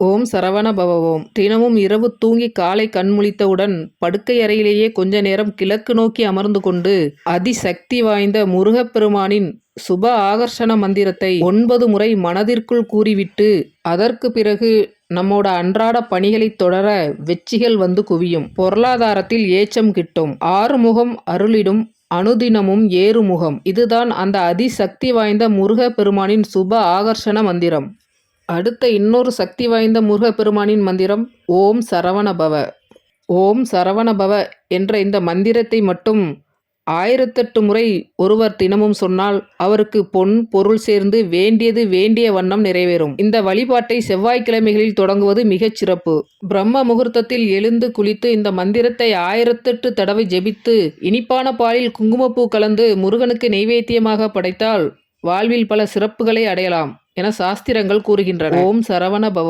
ஓம் சரவண பவ ஓம். தினமும் இரவு தூங்கி காலை கண்முழித்தவுடன் படுக்கை அறையிலேயே கொஞ்ச நேரம் கிழக்கு நோக்கி அமர்ந்து கொண்டு அதிசக்தி வாய்ந்த முருகப்பெருமானின் சுப ஆகர்ஷண மந்திரத்தை 9 முறை மனதிற்குள் கூறிவிட்டு அதற்கு பிறகு நம்மோட அன்றாட பணிகளை தொடர வெற்றிகள் வந்து குவியும். பொருளாதாரத்தில் ஏற்றம் கிட்டும். ஆறுமுகம் அருளிடும் அனுதினமும் ஏறுமுகம். இதுதான் அந்த அதிசக்தி வாய்ந்த முருகப்பெருமானின் சுப ஆகர்ஷண மந்திரம். அடுத்த இன்னொரு சக்தி வாய்ந்த முருகப்பெருமானின் மந்திரம் ஓம் சரவண பவ. ஓம் சரவண பவ என்ற இந்த மந்திரத்தை மட்டும் 1008 முறை ஒருவர் தினமும் சொன்னால் அவருக்கு பொன் பொருள் சேர்ந்து வேண்டியது வேண்டிய வண்ணம் நிறைவேறும். இந்த வழிபாட்டை செவ்வாய்க்கிழமைகளில் தொடங்குவது மிகச் சிறப்பு. பிரம்ம முகூர்த்தத்தில் எழுந்து குளித்து இந்த மந்திரத்தை 1008 தடவை ஜெபித்து இனிப்பான பாலில் குங்குமப்பூ கலந்து முருகனுக்கு நெய்வேத்தியமாக படைத்தால் வாழ்வில் பல சிறப்புகளை அடையலாம் என சாஸ்திரங்கள் கூறுகின்றன. ஓம் சரவண பவ.